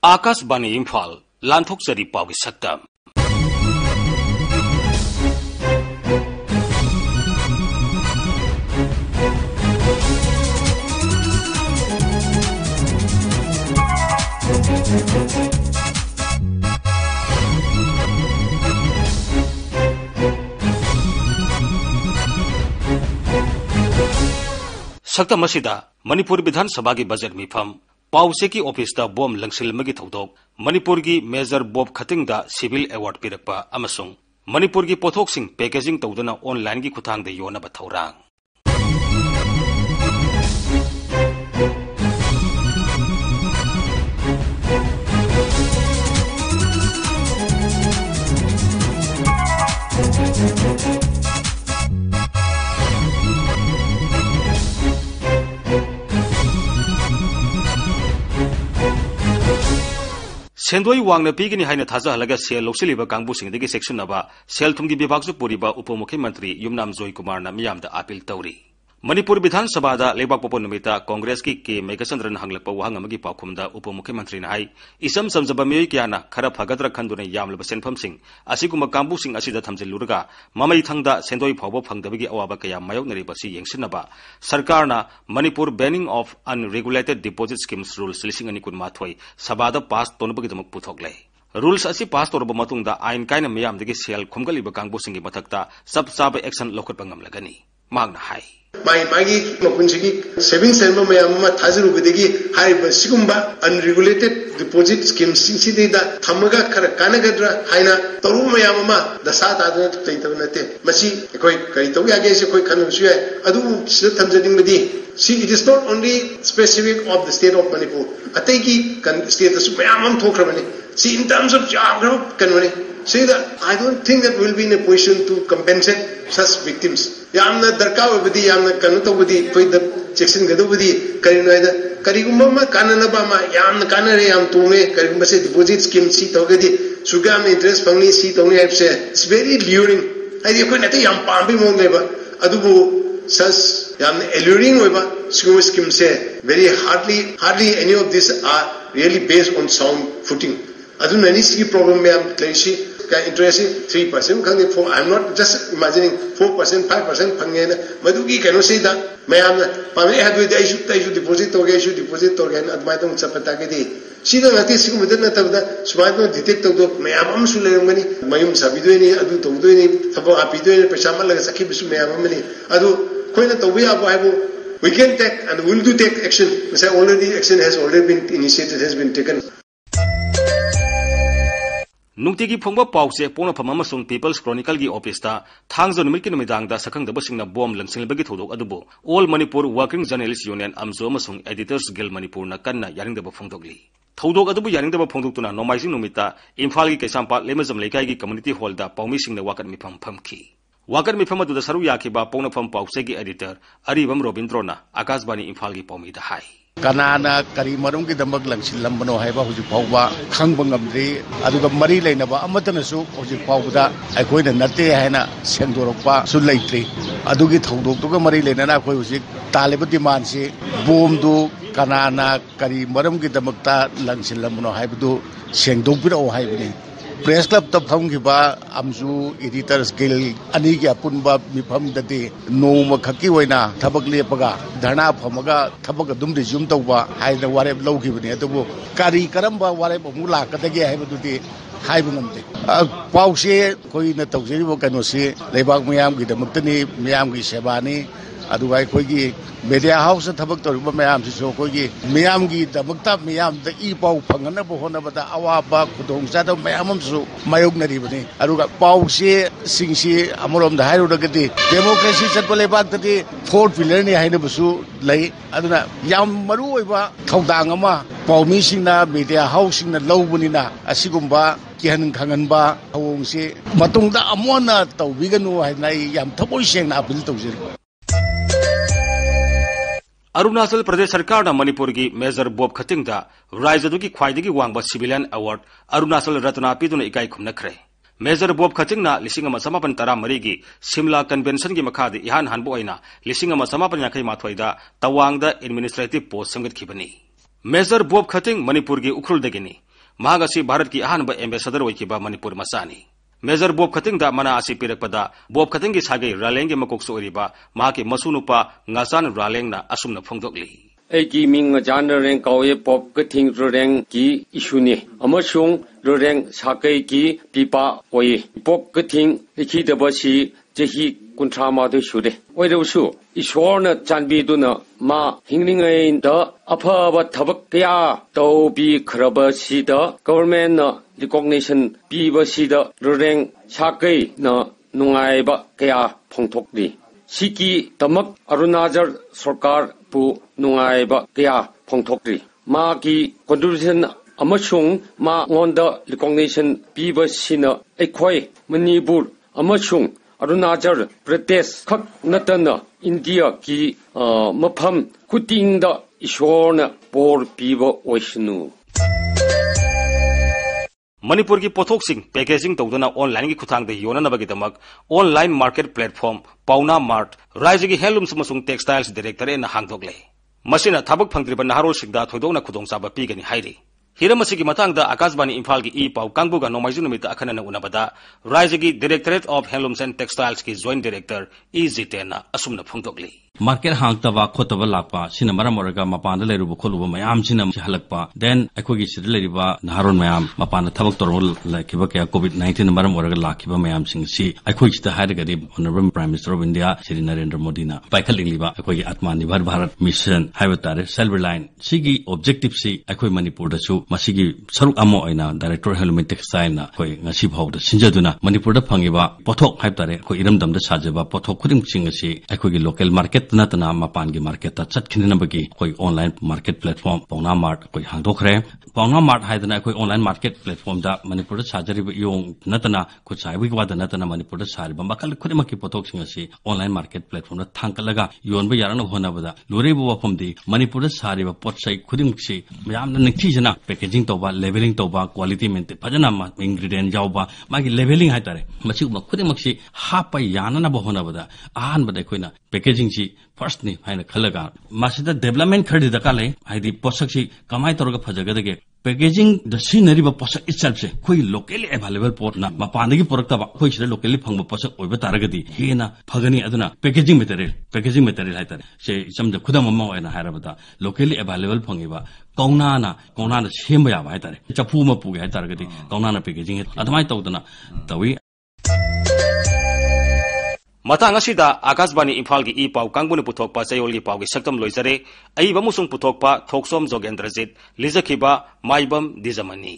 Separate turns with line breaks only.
आकाशवाणी इम्फाल लांथोकचरी पाउगी सक्तम सक्तम असिदा मणिपुर विधानसभा की बजट मिफम पाउसे की ऑफिस दा बॉम लंगसिलमगी थौदोक मणिपुर की मेजर बॉब खतिंग दा सिविल अवार्ड पिरकपा अमसुंग मणिपुर की पोथोक्सिंग पैकेजिंग तौदना ऑनलाइन की खुथांग दा योनबा थौरांग सेंदोई वांगना पीगनी हाइना थाजाहलगा सेल लोक्सिलिबा कांगबुसिंगदगी सेक्शनबा सेल थुंगी विभागसु पुरिबा उपमुख्यमंत्री युमनाम जोय कुमारना मियामदा अपील तौरी मणिपुर विधानसभा दा लेबाक पोपो नुमिता कांग्रेस की के मेघचंद्रन हंगलपा वहांग अमगी पाखुमदा उपमुख्यमंत्री ना हाई इसम समजबा मियोय क्याना खरा फगद्र खंदुने यामलबा सेनफमसिंग असिगुमा कांगबुसिंग असिदा थमजिलुरगा ममई थंगदा सेंदोई फावबो फंगदबगी अवाबा कया मायोगनरिबसी येंगसिनबा सरकारना Manipur banning of unregulated deposit schemes rules 2012 सभादा पास तोनबगिदमक पुथोकले रूल्स असी पास तोरबा मतुंगदा आइन कायना मियामदगी सेल खुमगलिबा कांगबुसिंगी मथक्ता सब चाबा एक्शन लौखटबा ngamlagani मांगना हाई
मागी मपुंसिगी सेविंग सेंबा मयाम मा थाजरुबदगी हाइबा सिगुंबा अनरेगुलेटेड डिपोजिट स्कीम सिंसिदेदा थमगा खर कानगद्रा हाइना तरु मयाम मा दसा तादना तैतब नते मसी कोई कई तो यागे से कोई खनसु है अदु सिद थमजदिंगबदी सी it is not only specific of the state of Manipur अतैगी स्टेट दसु मयाम थोखरबनी सी इन टर्म्स ऑफ जाग्रो कनवने say that I don't think that we'll be in a position to compensate such victims. Yamna darka obadi yamna kanuto obadi koi the section gadu obadi karino ida karigumma ma kanana ba ma yamna kanare yam tume karigumma se deposit scheme si togadi sugam interest pangni si togni app se it's very luring. I think koi nate yam pambi mo leba adubu such yamna alluring oiba scheme se very hardly any of these are really based on sound footing. Adu nani si problem me am claishi interesting 3% khang for I'm not just imagining 4% 5% phangye na madugi kano sei da mayam na pame hadu dai shu deposit toge na admai tong chapata ke di sida ngati sigu mudan na tabda smart no detect to mayam am su le ngani mayum sabido ni adu to do ni thabo apido ni pesa mal laga sakhi bisu mayam ni adu koina to we abo haibo we can take and will do take action say already action has already been initiated has been taken
नुक्तिगी फोंगबा पाउसे पोनफम अमसुंग people's chronicle की office दा थांगजो नुमित की नुमिदांगदा सखंगदबसिंगना बॉम लंगसिलबगी थोदोक अदुबो all Manipur working journalist union अमजो अमसुंग एडिटर्स गिल्ड मणिपुर ना कन्ना यारिंगदबा फोंदोगली थौदोक अदुबु यारिंगदबा फोंदोक्तुना नोमाइजिंग नुमिता इम्फाल की कैसामपाट लेमजम लेकाई की कम्युनिटी हॉल दा पाउमिसिंगना वाकत मिफम फमखी वाकत मिफम अदुदा सरु याखिबा पोनफम पाउसे की एडिटर अरिबम रोबिंद्रोना आकाशवाणी इम्फाल की पाउमीदा हाई
कनाना करी मरुम की दमक लंगसिलंबनो हाइबा हुजि फाउबा खंगबा ngamdri aduga mari leinaba amatanasu huji faubda aikoina natte haina sengdorokpa su leitri adugi thodoktuga mari leinana akoi huji taleba demand si bom du kanana kari maram ki damakta langsilambano haibdu sengdokpiro haibni press club तब फमखिबा आमजु editors guild अनि की अपुनबा मिफम ददि नोम खकी होइना थबक लेपगा धरना फमगा थबक दुम resume तौबा हाइना वारेब लौखिबनि अदुबो कारी करंबा वारेब अमु लाकदगे हाइबदुदि HYBE ngамदे पाउसे Koyna तौजेरिबो कनोसी लेबाक मयाम की दमक्तनी मयाम की सेवानी अदुगा कोइगी मीडिया हाउस थबक तौरिबा मयाम सिसो कोइगी मयाम की दमक्ता मयाम द ई पाउ फंगना होनबदा अवाबा खुदोंग चादो मयामसु मायोगनरिबनि अदुगा पाउसे सिंगसी अमरोम द हाइरोदगदि डेमोक्रेसी चटबले बागदि फोर्थ पिलर नि हाइनबसु लई अदुना याम मरु ओइबा थौदांग अमा पाउमी सिंगना मीडिया हाउस सिंगना लौबनिना असिगुंबा किहन खंगनबा हवोंसे मतुंगदा अमोना तौबिगनु हाइनाई याम थबोइ सेंगना अपील तौजरि
अरुणाचल प्रदेश सरकार ना मणिपुर की मेजर बॉब खतिंग दा राज्य की ख्वाइदगी वांगबा सिविलियन अवार्ड अरुणाचल रत्ना पीदुना इकाई खुमनखरे मेजर बॉब खतिंग ना 1913 की सिमला कन्वेंशन की मखाद इहान हानबो ओइना 1958 दा तवांग दा एडमिनिस्ट्रेटिव पोस्ट संगत खिबनी मेजर बॉब खतिंग मणिपुर की उखरुल दगिनी महाग असि भारत की अहानबा एम्बेसडर ओइखिबा मणिपुर मचानी मेजर बोब खतिंगदा मना असि पिरकपदा बोब खतिंगी सागे रालेंगे मकोकसो ओइरिबा महाके मसुनुपा ngasan रालेंगना असुमना फोंदोकली
एकी मिंग जान रेंग कावे पॉप कथिंग रेंग की इशूने अमसुंग रेंग साकै की पिपा ओये पॉप कथिंग लिखिदबसी जेही कुंट्रा मादे सुदे ओइरसु ईश्वरना चानबीदुना मा हिंगलिंगै द अफाबा थबक कया तौबी खरबसीद गवर्नमेंट ना रिकॉग्निशन पीबसीद रेंग साकै ना नुंगाइबा कया फोंथोकली सिकी तमक अरुणाचल सरकार पु नुंगाइबा कया फोंथोकली मा की कॉन्ट्रिब्यूशन अमसुंग मा ngonda recognition पीबसीना एखोय Manipur अमसुंग Arunachal Pradesh खक नतना India की मफम खुटिंग ईश्वरना बोर पीबा ओइसनु
मणिपुर की पोथोक्सिंग पैकेजिंग तौदना ऑनलाइन की खुथांग दे योननबगिदमक ऑनलाइन मार्केट प्लेटफॉर्म पाउना मार्ट राज्य की हेलूम्स अमसुंग टेक्सटाइल्स डायरेक्टर एना हांगदोगले मसिना थबक फंगद्रिबा नहारोसिंगदा थोइदोना खुदोंचाबा पीगनी हाइरि हिरम असिगी मतंगदा आकाशवाणी इम्फाल की ई पाउ कांगबुगा नोमाइजु नुमित अखनना उनबदा राज्य की डायरेक्टरेट ऑफ हेलूम्स एंड टेक्सटाइल्स की जॉइंट डायरेक्टर ई जितेना असुमना फोंदोगले
मार्केट हांगतबा खोतबा लापा सिना मरम ओरगा मपान लेरुब खोलुब मयाम सिना हलकपा देन अखोगी सिद लेरिबा नहारोन मयाम मपान थबक तोरल लाखिबा के कोविड-19 मरम ओरगा लाखिबा मयाम सिंग सि अखोगी सिदा हारगदि honourable prime minister of India Shri Narendra Modi ना पाइखलिंगलिबा अखोगी आत्मनिर्भर भारत मिशन हाइबतारे सेल्फ रिलायंस सिगी ऑब्जेक्टिव सि अखोई मणिपुर दसु मसिगी सरुक अमो ओइना डायरेक्टर हेलमेट टेक्सटाइल ना कोई ngasi भावद सिंजदुना मणिपुर दा फंगिबा पोथोक हाइबतारे कोई इरमदम दा साजबा पोथोक खुदिम सिंग सि अखोगी लोकल मार्केट नतना मपान की मार्केट चटखिनबगी कोई ऑनलाइन मार्केट प्लेटफॉर्म पौना मार्ट कोई हांदोखरे पौना मार्ट हाइदना कोई ऑनलाइन मार्केट प्लेटफॉर्म दा मणिपुर साजरिब यों नतना कुछ साइबी वाद नतना मणिपुर सारिब मकल खुदिमकी पोथोक्सिंग असि ऑनलाइन मार्केट प्लेटफॉर्म थांकलगा योनबा यारन होनबदा लोरेबो वफमदी मणिपुर सारिब पोटसै खुदिमसी मयामना निखिजना पैकेजिंग तोबा लेवलिंग तोबा क्वालिटी मेंटेन फजना इंग्रेडिएंट जावबा मागी लेवलिंग हाइतारे मसी खुदिमसी हापा यानना होनबदा आहान बदा कोइना पैकेजिंग सी फर्स्ट नि हाइना खलगा मासिदा डेवलपमेंट खरदि दकाले हाइदि पोसक्सी कमाई तोरगा फजगदगे पैकेजिंग द सीनरीबा पोसक इटसेल्फ से कोई लोकली अवेलेबल पोट ना मपानगी पोरक्तबा कोई सिदा लोकली फंगबा पोसक ओइबा तारगदि हेना फगनी अदुना पैकेजिंग मटेरियल हाइतारे से समज खुदम मम ओइना हारबदा लोकली अवेलेबल फंगिबा कौनाना सेमबा याबा हाइतारे चफु मपुगे हाइतारगदि कौनाना पैकेजिंग अदमाय तौदना तवी
मतंग असिदा आकाशवाणी इम्फाल की ई पाउ कांगबुन पुथोकपा चयोल की पाउ की सक्तम लोइजरे अइबा मुसुंग पुथोकपा थोकसोम जोगेंद्रजित लिजखिबा माइबम दिजमनी